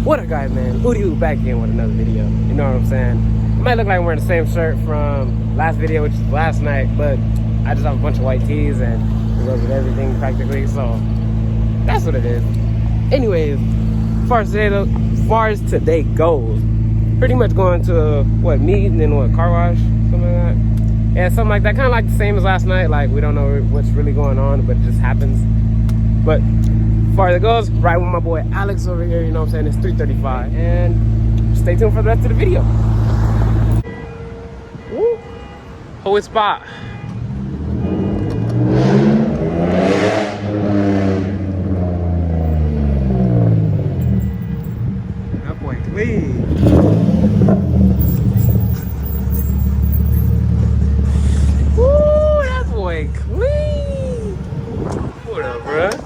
What up, guys, man? Oodie Oo back again with another video. You know what I'm saying? It might look like I'm wearing the same shirt from last video, which is last night, but I just have a bunch of white tees and it goes with everything practically, so that's what it is. Anyways, as far as today goes, pretty much going to what, meet and then what, car wash, something like that. Yeah, something like that. Kind of like the same as last night. Like, we don't know what's really going on, but it just happens. But as far as it goes, right with my boy Alex over here, you know what I'm saying? It's 3:35. And stay tuned for the rest of the video. Woo! Hold spot. That boy clean. Woo! That boy clean. What up, bruh?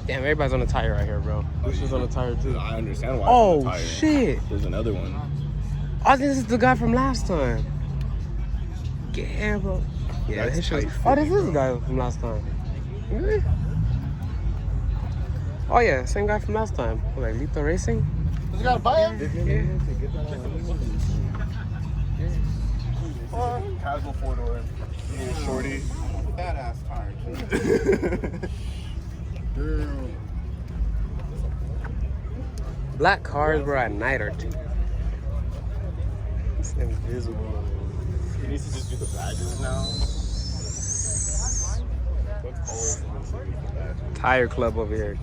Damn, everybody's on the tire right here, bro. This was on the tire too. I understand why. Oh, it's on the tire. shit. There's another one. I think this is the guy from last time. Yeah, bro. Yeah, That's his shows. tight Oh, this fitting, is the guy from last time. Really? Oh yeah, same guy from last time. Like Lito Racing. Does he got a buy-in? Casual four-door. Little shorty. Badass tire. Black cars, bro, at night or two. It's invisible. He needs to just do the badges now. That's always the badges. Tire club over here.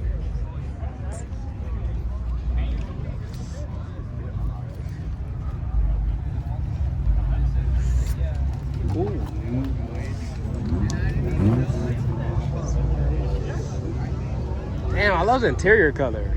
Ooh, I love the interior color.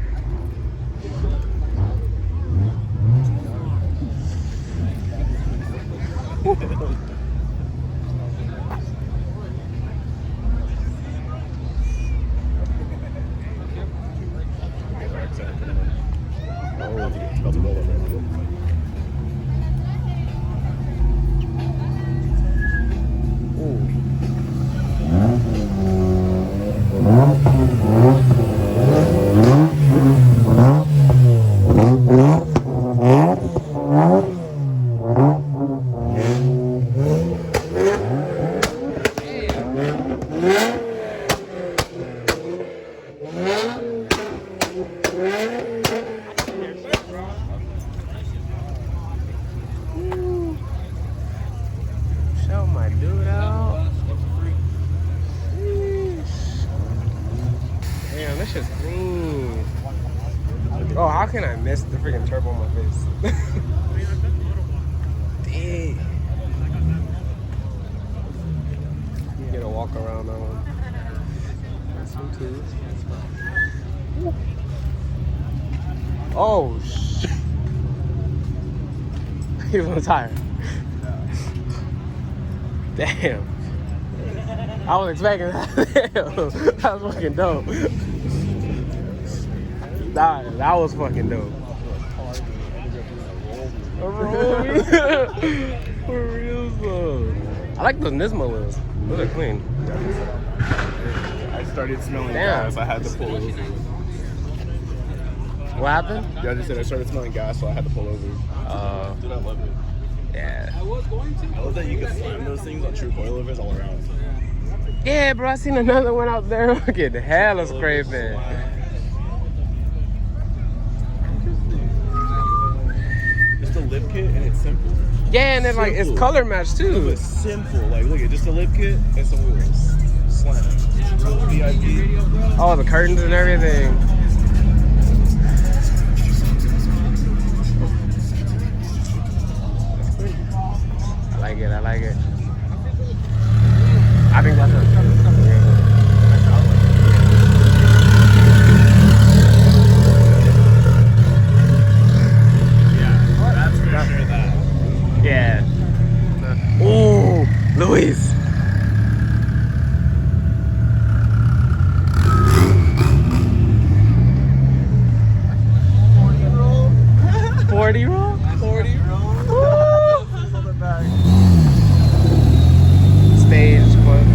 Show my dude out. Sheesh. Damn, this shit's clean. Oh, how can I miss the freaking turbo on my face? Dang. You get a walk around that one. This one too. Oh, shit. He's on the tire. Damn. I was expecting that. Damn. That was fucking dope. That was fucking dope. For real, though. I like those Nismo wheels. Those are clean. I started smelling Damn. gas. I had to pull over. What happened? Yeah, I just said I started smelling gas, so I had to pull over. Dude, I love it. Yeah. I love that you can find those things on true coilovers all around. Yeah, bro, I seen another one out there. Fucking hella scraping. Just a lip kit and it's simple. Yeah, and then like it's color matched too. It's simple. Like, look at just a lip kit and some wheels. Slam. Real VIP. Oh, the curtains and everything. I like it. I like it. I think that's a. That's for sure that. Yeah. Ooh, Luis. roll. 40 roll? 40 roll. Hold it back. Stage club.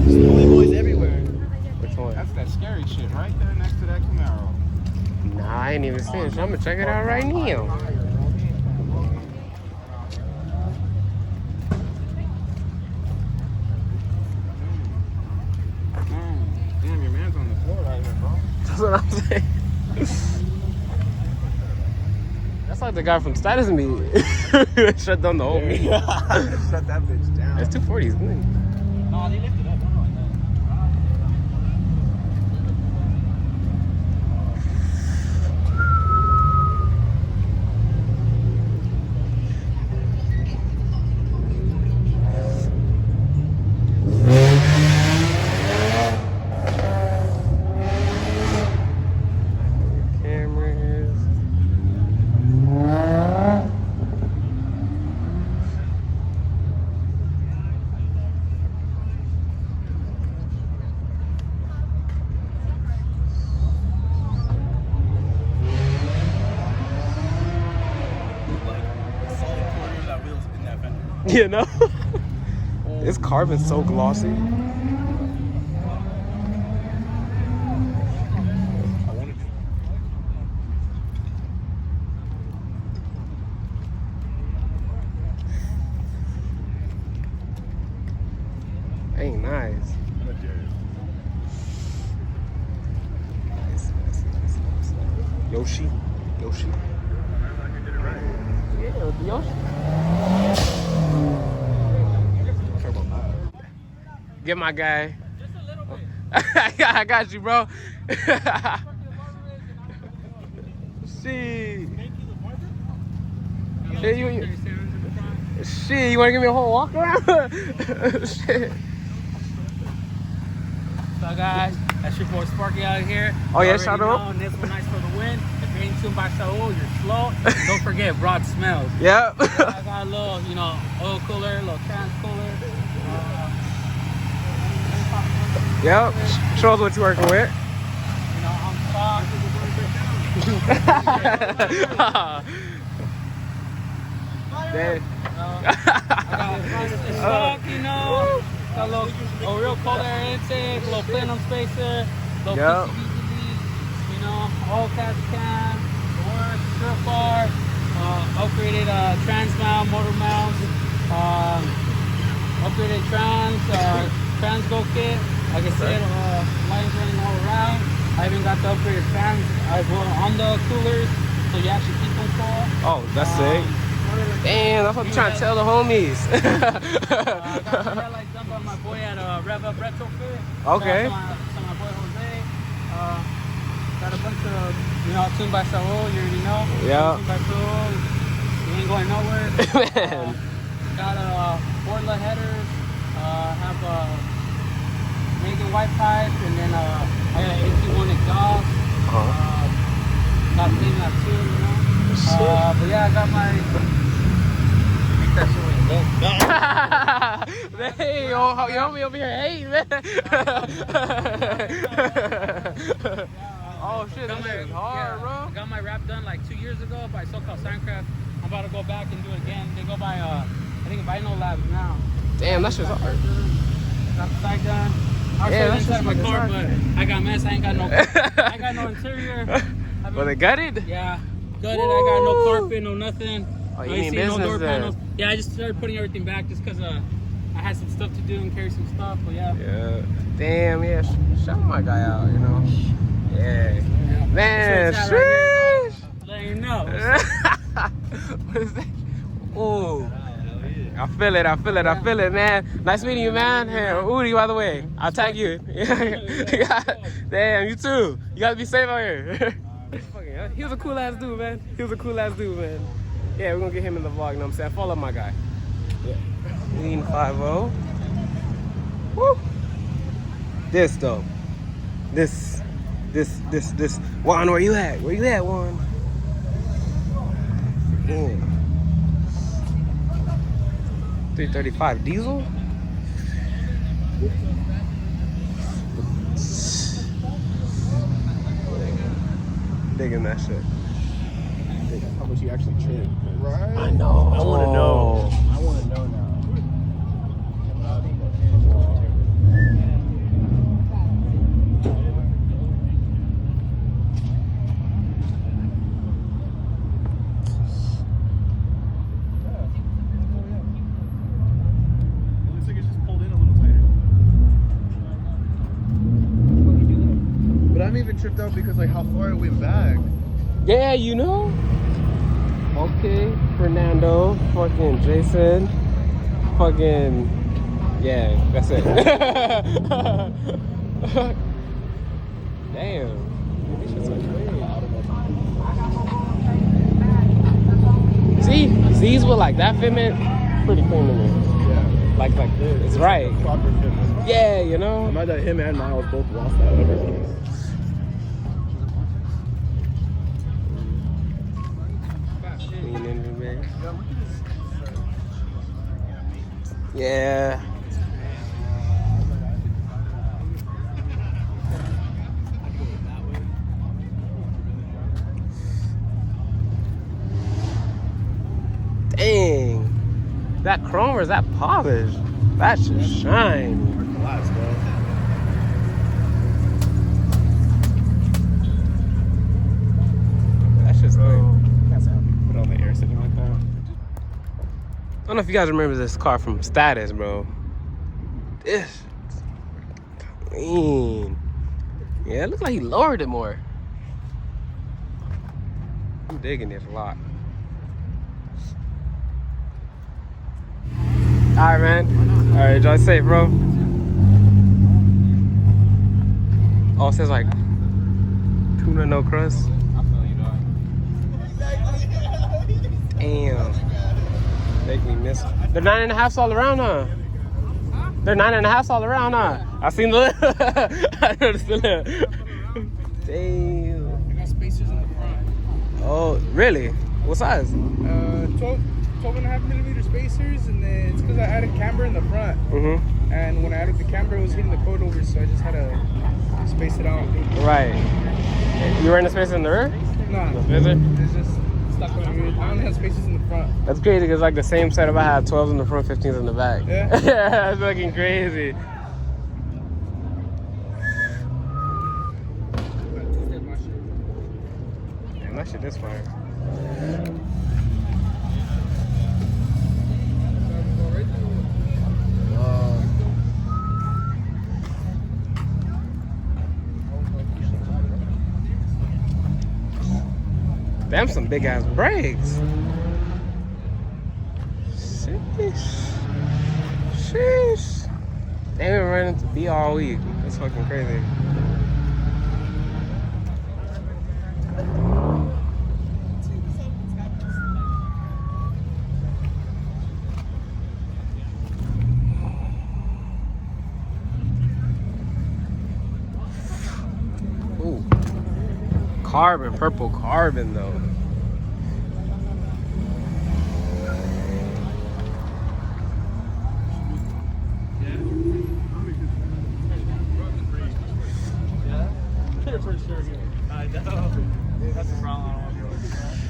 Holy boys everywhere. Which one? That's that scary shit right there next to that Camaro. Nah, I ain't even seen it, so I'm gonna check it out right now. Damn, your man's on the floor right here, bro. That's what I'm saying. That's like the guy from Status Meet. Shut down the whole meet. Shut that bitch down. It's 240s, man. No, they lifted up. Don't like that. Cameras. Solid quarter of that wheel's in that fender. You know? This carbon's so glossy. I wanted to. Ain't nice. Yoshi. Yoshi. Yeah, with the Yoshi. Get my guy. I got you, bro. Shit. Shit, you want to give me a whole walk around? Shit. What's up, guys? That's your boy Sparky out here. Oh, yeah, You shout already out. know, and this one nice for the win. If you're in tune by Saul, you're slow. Don't forget broad smells. Yep. I got a little, you know, oil cooler, a little trans cooler. Yep. Show us what you're working with. You know, I'm stock. Dang. I got stock, you know. Got a real cold air intake, a little plenum spacer, little Yep. PCB, you know, all cats can, work, Surefire, upgraded trans mount, motor mounts, upgraded trans go kit. Like I said, lines running all around. I even got the upgraded fans as well on the coolers, so you actually keep them full. Oh, that's sick. Damn, that's what I'm trying to tell the homies. I got the headlights done by my boy at Rev Up Retrofit. Okay. So my boy Jose. Got a bunch of, you know, tuned by Saul, you already know. Yeah. Tuned by Saul, you ain't going nowhere. Man. Got a Borla header, have a Megan white pipe, and then I got an AC1 exhaust. Got clean that too, you know. But yeah, I got my. Make that shit when you go. Hey, you homie over here hating, man. Oh shit, that shit is hard, bro. I got my wrap done like 2 years ago by SoCal Signcraft. I'm about to go back and do it again. They go by I think Vinyl Labs now. Damn, that shit's hard. Got the side done. I Yeah, was that's inside my just car, fucking but I got mess. I ain't got no interior. Was it gutted? Yeah, gutted. I got no carpet, no nothing. Oh, you No mean AC, business no door then? panels. Yeah, I just started putting everything back just because I had some stuff to do and carry some stuff. But yeah. Yeah. Damn, yeah. Shout my guy out, you know. Yeah. Man, That's where sheesh. it's at right here, Let you know. What is that? Ooh. I feel it, I feel it, I feel it, man. Nice meeting you, man. Hey, Oodie, by the way. I'll tag you. Damn, you too. You gotta be safe out here. He was a cool ass dude, man. He was a cool ass dude, man. Yeah, we're gonna get him in the vlog, you know what I'm saying? Follow my guy. Yeah. Lean 5-0. Woo. This though. This. Juan, where you at? Where you at, Juan? Yeah. 335 diesel? Digging that shit. How much you actually trim? Right. I know. I want to know. I want to know now. It looks like it's just pulled in a little tighter. But I'm even tripped out because like how far it went back. Yeah, you know? Okay, Fernando, fucking Jason, fucking, yeah, that's it. Damn. These shits are clean. See, Z's with like that fitment, pretty clean to me. Yeah. Like it's right. Proper fitness. Yeah, you know? Imagine him and Miles both lost that everything. Yeah. Dang. That chrome or is that polish? That should shine. Relax, bro. That's just cool. That's how people put on the air sitting like that. I don't know if you guys remember this car from Status, bro. This is clean. Yeah, it looks like he lowered it more. I'm digging this a lot. Alright, man. Alright, drive safe, bro. Oh, it says like tuna no crust. Damn. Make me miss. The 9.5's all around, huh? They're 9.5 all around, huh? I seen the I noticed the lip. Damn. I got spacers in the front. Oh, really? What size? 12.5mm spacers, and then it's because I added camber in the front. Mm-hmm. And when I added the camber, it was hitting the coilovers, so I just had to space it out. Right. You wearing the spacer in the rear? No, Is it? it's just stuck on here. I only have spacers in the front. That's crazy because like the same setup I had 12s in the front, 15s in the back. Yeah? Yeah, that's fucking crazy. Damn, that shit is fire. Damn, some big ass brakes. Sheesh. Sheesh. They been running to B all week. That's fucking crazy. Ooh. Carbon, purple carbon though. For sure. I know. That's the problem.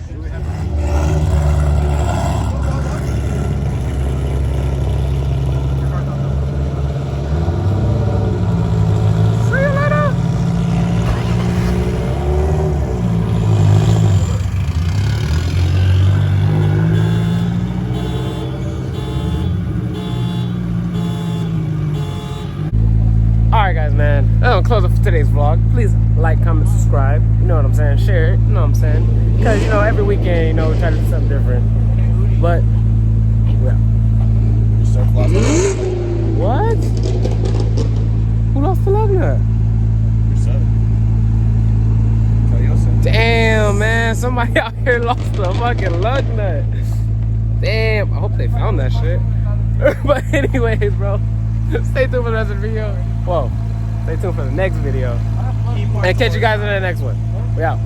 See you later. Alright guys, man, that's gonna close up for today's vlog. Please like, comment, subscribe. You know what I'm saying? Share it. You know what I'm saying? Because, you know, every weekend, you know, we try to do something different. But, yeah. What? Who lost the lug nut? Damn, man. Somebody out here lost the fucking lug nut. Damn. I hope they found that shit. But anyways, bro. Stay tuned for the rest of the video. Whoa. Stay tuned for the next video. And catch you guys in the next one. We out.